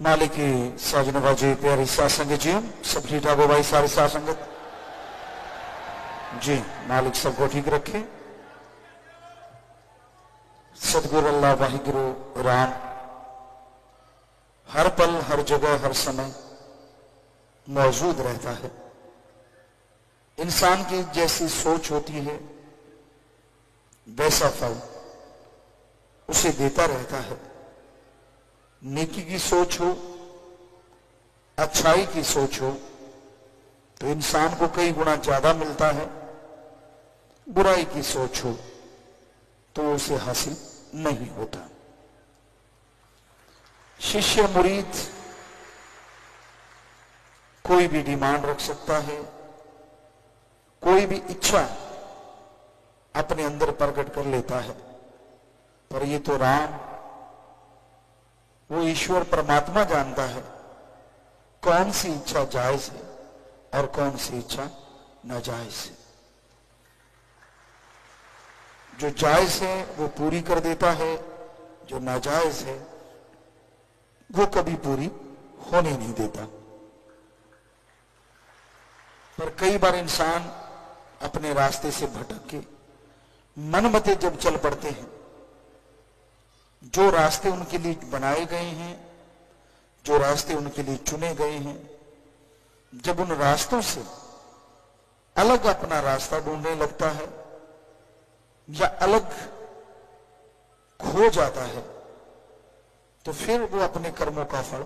नाले की साजनबाजी प्यारी साथ संगत जी सब ठीक ठाक हो भाई सारे साथ संगत जी। मालिक सबको ठीक रखे। सतगुरु अल्लाह वाहिगुरु राम हर पल हर जगह हर समय मौजूद रहता है। इंसान की जैसी सोच होती है वैसा फल उसे देता रहता है। नेकी की सोच हो, अच्छाई की सोच हो तो इंसान को कई गुना ज्यादा मिलता है। बुराई की सोच हो तो उसे हासिल नहीं होता। शिष्य मुरीद कोई भी डिमांड रख सकता है, कोई भी इच्छा अपने अंदर प्रकट कर लेता है, पर ये तो राम वो ईश्वर परमात्मा जानता है कौन सी इच्छा जायज है और कौन सी इच्छा नाजायज है। जो जायज है वो पूरी कर देता है, जो नाजायज है वो कभी पूरी होने नहीं देता। पर कई बार इंसान अपने रास्ते से भटक के मनमते जब चल पड़ते हैं, जो रास्ते उनके लिए बनाए गए हैं, जो रास्ते उनके लिए चुने गए हैं, जब उन रास्तों से अलग अपना रास्ता ढूंढने लगता है या अलग खो जाता है तो फिर वो अपने कर्मों का फल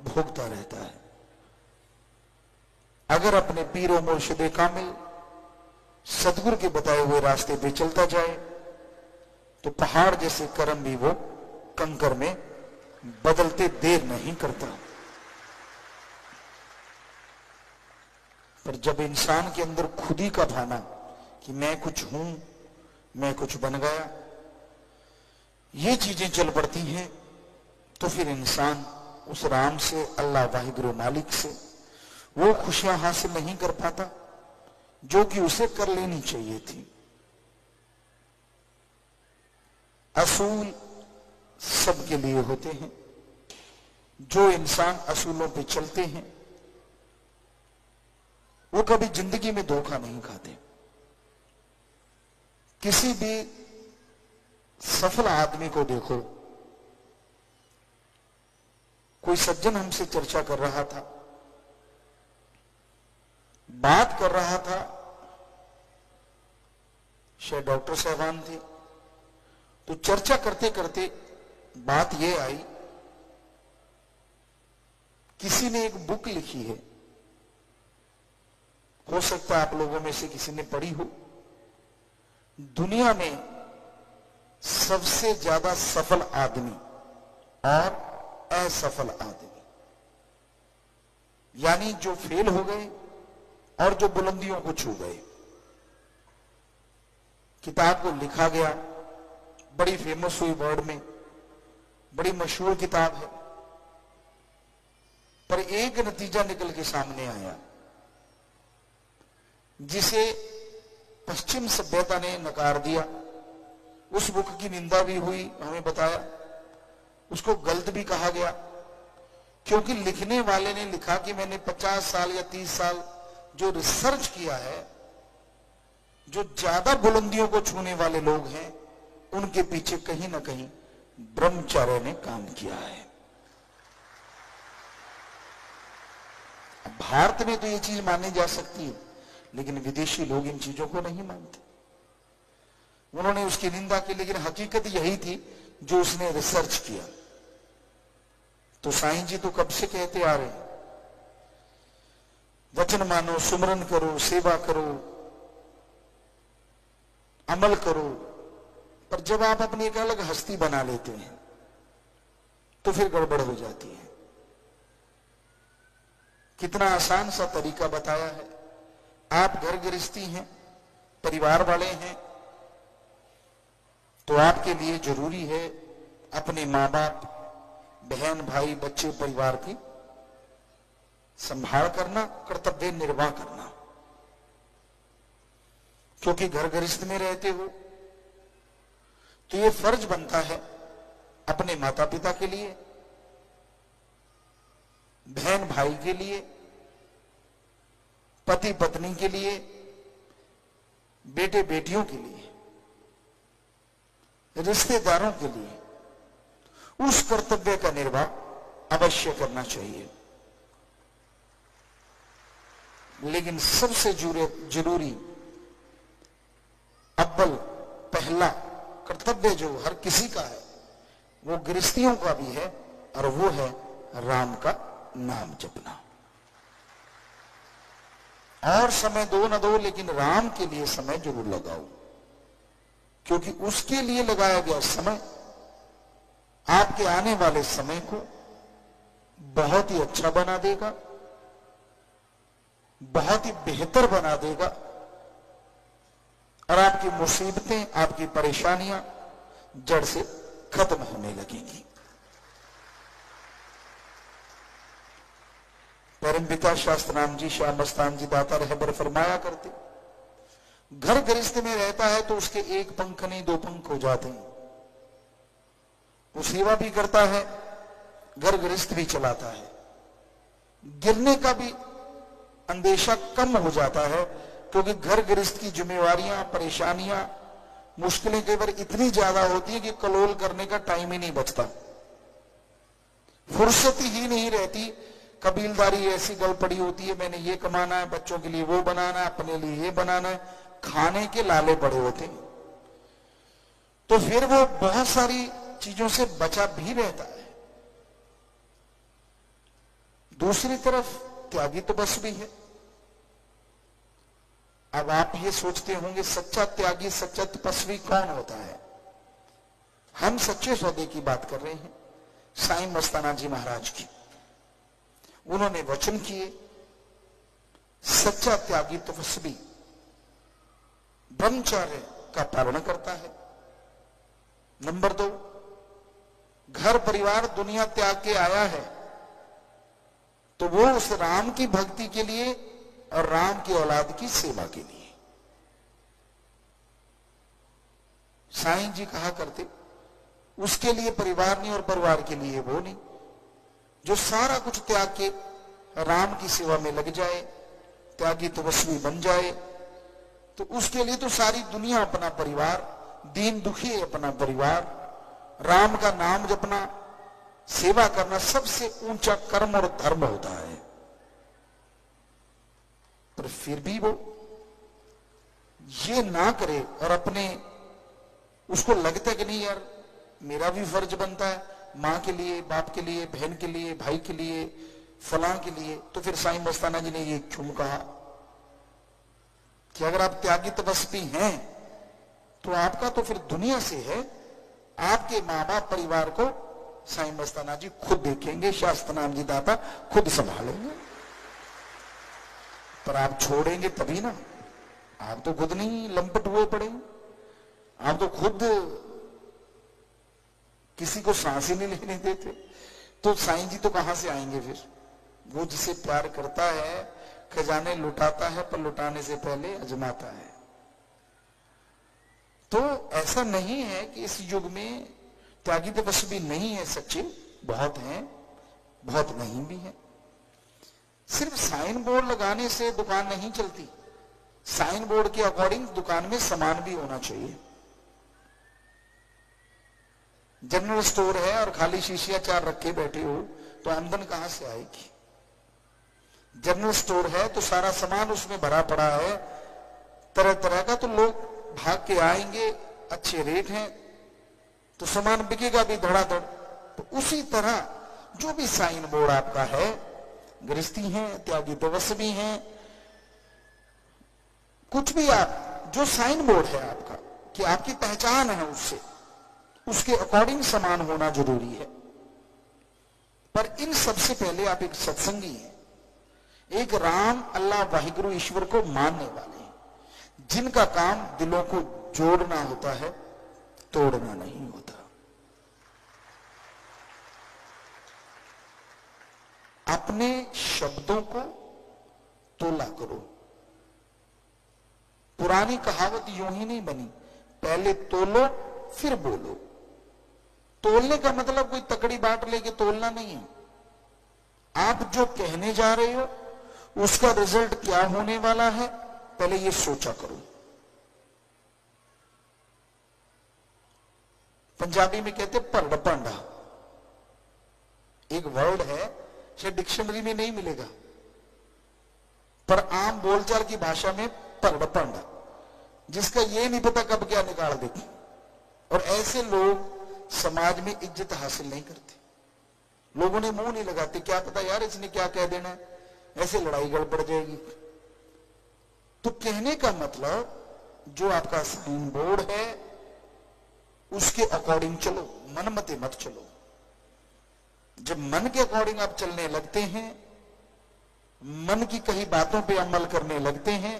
भोगता रहता है। अगर अपने पीरो मुर्शिदे कामिल सदगुरु के बताए हुए रास्ते पे चलता जाए तो पहाड़ जैसे कर्म भी वो कंकर में बदलते देर नहीं करता। पर जब इंसान के अंदर खुदी का भाना कि मैं कुछ हूं, मैं कुछ बन गया, ये चीजें चल पड़ती हैं तो फिर इंसान उस राम से, अल्लाह वाहिगुरु मालिक से वो खुशियां हासिल नहीं कर पाता जो कि उसे कर लेनी चाहिए थी। असूल सबके लिए होते हैं। जो इंसान असूलों पे चलते हैं वो कभी जिंदगी में धोखा नहीं खाते। किसी भी सफल आदमी को देखो, कोई सज्जन हमसे चर्चा कर रहा था, बात कर रहा था, शायद डॉक्टर साहबान थे, तो चर्चा करते करते बात यह आई, किसी ने एक बुक लिखी है, हो सकता है आप लोगों में से किसी ने पढ़ी हो, दुनिया में सबसे ज्यादा सफल आदमी और असफल आदमी, यानी जो फेल हो गए और जो बुलंदियों को छू गए। किताब को लिखा गया, बड़ी फेमस हुई, वर्ल्ड में बड़ी मशहूर किताब है, पर एक नतीजा निकल के सामने आया जिसे पश्चिम सभ्यता ने नकार दिया। उस बुक की निंदा भी हुई, हमें बताया, उसको गलत भी कहा गया, क्योंकि लिखने वाले ने लिखा कि मैंने 50 साल या 30 साल जो रिसर्च किया है, जो ज्यादा बुलंदियों को छूने वाले लोग हैं उनके पीछे कहीं ना कहीं ब्रह्मचार्य ने काम किया है। भारत में तो ये चीज मानी जा सकती है, लेकिन विदेशी लोग इन चीजों को नहीं मानते। उन्होंने उसकी निंदा की, लेकिन हकीकत यही थी जो उसने रिसर्च किया। तो साईं जी तो कब से कहते आ रहे हैं, वचन मानो, सुमरन करो, सेवा करो, अमल करो, पर जब आप अपनी एक अलग हस्ती बना लेते हैं तो फिर गड़बड़ हो जाती है। कितना आसान सा तरीका बताया है। आप घर गृहस्थी हैं, परिवार वाले हैं, तो आपके लिए जरूरी है अपने माँ बाप, बहन भाई, बच्चे, परिवार की संभाल करना, कर्तव्य निर्वाह करना। क्योंकि घर गृहस्थ में रहते हो तो ये फर्ज बनता है अपने माता पिता के लिए, बहन भाई के लिए, पति पत्नी के लिए, बेटे बेटियों के लिए, रिश्तेदारों के लिए उस कर्तव्य का निर्वाह अवश्य करना चाहिए। लेकिन सबसे जरूरी अव्वल पहला कर्तव्य जो हर किसी का है वो गृहस्थियों का भी है, और वो है राम का नाम जपना। और समय दो न दो, लेकिन राम के लिए समय जरूर लगाओ, क्योंकि उसके लिए लगाया गया समय आपके आने वाले समय को बहुत ही अच्छा बना देगा, बहुत ही बेहतर बना देगा, और आपकी मुसीबतें, आपकी परेशानियां जड़ से खत्म होने लगेंगी। परमपिता शास्त्रनाम जी, श्याम मस्तान जी दाता रहबर फरमाया करते, घर गृहस्थ में रहता है तो उसके एक पंख नहीं दो पंख हो जाते हैं। वो सेवा भी करता है, घर गृहस्थ भी चलाता है, गिरने का भी अंदेशा कम हो जाता है, क्योंकि घर गृहस्थ की जिम्मेवारियां, परेशानियां, मुश्किलें कई बार इतनी ज्यादा होती है कि कलोल करने का टाइम ही नहीं बचता, फुर्सत ही नहीं रहती। कबीलदारी ऐसी गल पड़ी होती है, मैंने ये कमाना है, बच्चों के लिए वो बनाना है, अपने लिए ये बनाना है, खाने के लाले पड़े होते हैं, तो फिर वो बहुत सारी चीजों से बचा भी रहता है। दूसरी तरफ त्यागी तो बस भी है। अब आप ये सोचते होंगे सच्चा त्यागी, सच्चा तपस्वी कौन होता है? हम सच्चे सौदे की बात कर रहे हैं, साईं मस्ताना जी महाराज की। उन्होंने वचन किए, सच्चा त्यागी तपस्वी ब्रह्मचर्य का पालन करता है। नंबर 2, घर परिवार दुनिया त्याग के आया है तो वो उस राम की भक्ति के लिए और राम की औलाद की सेवा के लिए। साईं जी कहा करते, उसके लिए परिवार नहीं और परिवार के लिए वो नहीं। जो सारा कुछ त्याग के राम की सेवा में लग जाए, त्यागी तपस्वी बन जाए, तो उसके लिए तो सारी दुनिया अपना परिवार, दीन दुखी अपना परिवार, राम का नाम जपना, सेवा करना सबसे ऊंचा कर्म और धर्म होता है। पर फिर भी वो ये ना करे और अपने, उसको लगता है कि नहीं यार मेरा भी फर्ज बनता है, मां के लिए, बाप के लिए, बहन के लिए, भाई के लिए, फलां के लिए। तो फिर साईं मस्ताना जी ने ये क्यों कहा कि अगर आप त्यागी तपस्वी हैं तो आपका तो फिर दुनिया से है, आपके माँ बाप परिवार को साईं मस्ताना जी खुद देखेंगे, शास्त्रनाम जी दाता खुद संभालेंगे। पर आप छोड़ेंगे तभी ना, आप तो खुद नहीं लंपट हुए पड़े, आप तो खुद किसी को सांस ही नहीं लेने देते, तो साईं जी तो कहां से आएंगे फिर? वो जिसे प्यार करता है खजाने लुटाता है, पर लुटाने से पहले अजमाता है। तो ऐसा नहीं है कि इस युग में त्यागी तपस्वी नहीं है, सच्चे बहुत हैं, बहुत नहीं भी है। सिर्फ साइन बोर्ड लगाने से दुकान नहीं चलती, साइन बोर्ड के अकॉर्डिंग दुकान में सामान भी होना चाहिए। जनरल स्टोर है और खाली शीशियां 4 रखे बैठे हो तो आमदन कहां से आएगी? जनरल स्टोर है तो सारा सामान उसमें भरा पड़ा है तरह तरह का, तो लोग भाग के आएंगे, अच्छे रेट हैं तो सामान बिकेगा भी धड़ाधड़। तो उसी तरह जो भी साइन बोर्ड आपका है, गृहस्थी हैं, त्यागी तपस्वी हैं, कुछ भी आप जो साइन बोर्ड है आपका कि आपकी पहचान है उससे, उसके अकॉर्डिंग समान होना जरूरी है। पर इन सबसे पहले आप एक सत्संगी हैं, एक राम अल्लाह वाहिगुरु ईश्वर को मानने वाले हैं, जिनका काम दिलों को जोड़ना होता है, तोड़ना नहीं होता। अपने शब्दों को तोला करो। पुरानी कहावत यूं ही नहीं बनी, पहले तोलो फिर बोलो। तोलने का मतलब कोई तकड़ी बाट लेके तोलना नहीं है, आप जो कहने जा रहे हो उसका रिजल्ट क्या होने वाला है, पहले ये सोचा करो। पंजाबी में कहते परड़ पांडा, एक वर्ड है, शायद डिक्शनरी में नहीं मिलेगा, पर आम बोलचाल की भाषा में परड़ पांडा, जिसका ये नहीं पता कब क्या निकाल दे। और ऐसे लोग समाज में इज्जत हासिल नहीं करते, लोगों ने मुंह नहीं लगाते, क्या पता यार इसने क्या कह देना है, ऐसे लड़ाई गड़बड़ जाएगी। तो कहने का मतलब जो आपका साइन बोर्ड है उसके अकॉर्डिंग चलो, मन मते मत चलो। जब मन के अकॉर्डिंग आप चलने लगते हैं, मन की कही बातों पे अमल करने लगते हैं,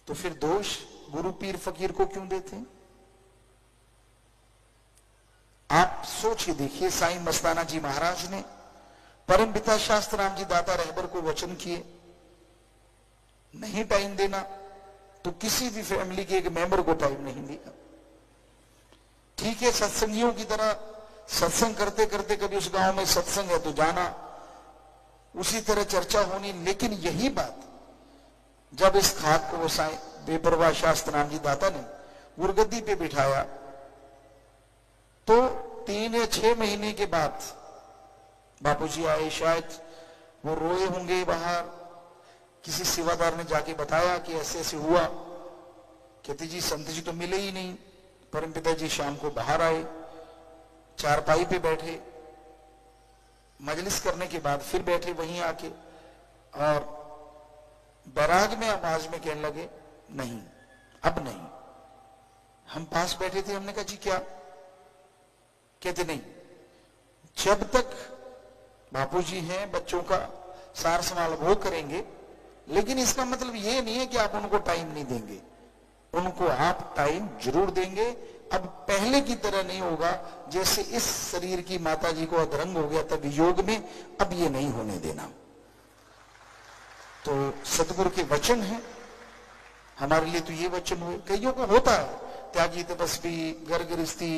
तो फिर दोष गुरु पीर फकीर को क्यों देते हैं? आप सोच के देखिए, साईं मस्ताना जी महाराज ने परम पिता शास्त्र राम जी दाता रहबर को वचन किए, नहीं टाइम देना तो किसी भी फैमिली के एक मेंबर को टाइम नहीं दिया। ठीक है, सत्संगियों की तरह सत्संग करते करते कभी उस गांव में सत्संग है तो जाना, उसी तरह चर्चा होनी। लेकिन यही बात जब इस खाक को वो साईं बेपरवाह शास्त्र राम जी दाता ने गुरगद्दी पे बिठाया, तो 3 या 6 महीने के बाद बापूजी आए, शायद वो रोए होंगे बाहर, किसी सेवादार ने जाके बताया कि ऐसे ऐसे हुआ। कहते जी संत जी तो मिले ही नहीं। परमपिता जी शाम को बाहर आए, चारपाई पे बैठे, मजलिस करने के बाद फिर बैठे वहीं आके, और बैराग में आवाज में कहने लगे, नहीं अब नहीं। हम पास बैठे थे, हमने कहा जी क्या? कहते नहीं, जब तक बापूजी हैं बच्चों का सार संभाल वो करेंगे, लेकिन इसका मतलब ये नहीं है कि आप उनको टाइम नहीं देंगे, उनको आप टाइम जरूर देंगे। अब पहले की तरह नहीं होगा, जैसे इस शरीर की माता जी को अधरंग हो गया तब योग में, अब ये नहीं होने देना। तो सतगुरु के वचन है, हमारे लिए तो ये वचन हुए। कईयों को होता है त्यागी तपस्वी घर गृहस्थी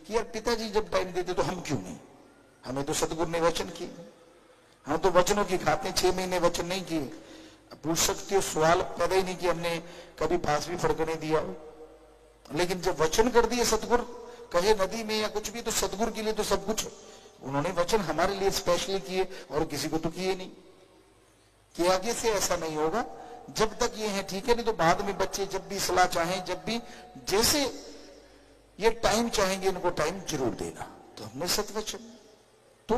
कि यार पिताजी जब टाइम देते तो हम क्यों नहीं, हमें तो सतगुरु ने वचन किए, हम तो वचनों की खाते हैं। 6 महीने वचन नहीं किए, पूछ सकते हो, सवाल पैदा ही नहीं किया हमने, कभी पास भी फड़कने दिया हो। लेकिन जब वचन कर दिए सतगुरु, कहे नदी में या कुछ भी, तो सतगुरु के लिए तो सब कुछ है। उन्होंने वचन हमारे लिए स्पेशली किए और किसी को तो किए नहीं, कि आगे से ऐसा नहीं होगा जब तक ये है, ठीक है? नहीं तो बाद में बच्चे जब भी सलाह चाहें, जब भी जैसे ये टाइम चाहेंगे, इनको टाइम जरूर देना। तो हमने सतवचन, तो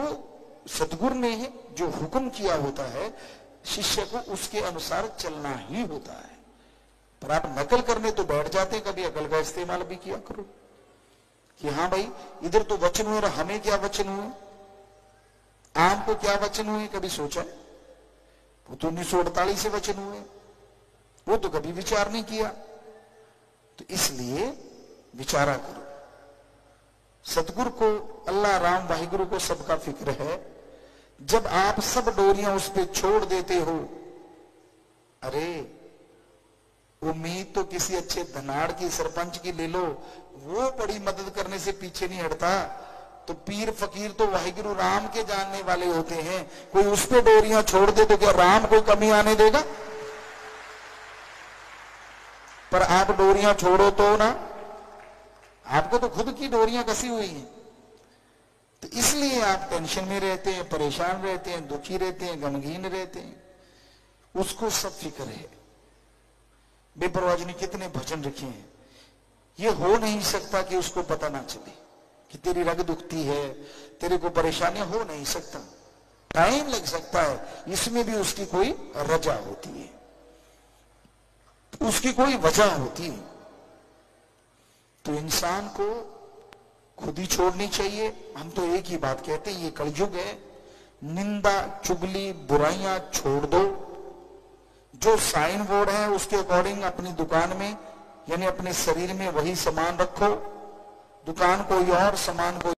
सतगुरु ने जो हुक्म किया होता है शिष्य को, उसके अनुसार चलना ही होता है। पर आप नकल करने तो बैठ जाते हैं, कभी अकल का इस्तेमाल भी किया करो कि हाँ भाई इधर तो वचन हुए, हमें क्या वचन हुए, आम को क्या वचन हुए, कभी सोचा है? वो तो 1948 से वचन हुए, वो तो कभी विचार नहीं किया। तो इसलिए विचारा करो। सतगुरु को, अल्लाह राम वाहिगुरु को सबका फिक्र है। जब आप सब डोरियां उस पर छोड़ देते हो, अरे उम्मीद तो किसी अच्छे धनाड़ की, सरपंच की ले लो, वो बड़ी मदद करने से पीछे नहीं हटता। तो पीर फकीर तो वाहिगुरु राम के जानने वाले होते हैं, कोई उस पे डोरियां छोड़ दे तो क्या राम कोई कमी आने देगा? पर आप डोरियां छोड़ो तो ना, आपको तो खुद की डोरियां कसी हुई हैं। तो इसलिए आप टेंशन में रहते हैं, परेशान रहते हैं, दुखी रहते हैं, गमगीन रहते हैं। उसको सब फिक्र है। बेपरवाह जी ने कितने भजन रखे हैं, ये हो नहीं सकता कि उसको पता ना चले कि तेरी रग दुखती है, तेरे को परेशानियां, हो नहीं सकता। टाइम लग सकता है, इसमें भी उसकी कोई रजा होती है, उसकी कोई वजह होती है। तो इंसान को खुद ही छोड़नी चाहिए। हम तो एक ही बात कहते हैं, ये कलयुग है, निंदा चुगली बुराइयां छोड़ दो। जो साइन बोर्ड है उसके अकॉर्डिंग अपनी दुकान में, यानी अपने शरीर में वही सामान रखो। दुकान कोई और, सामान कोई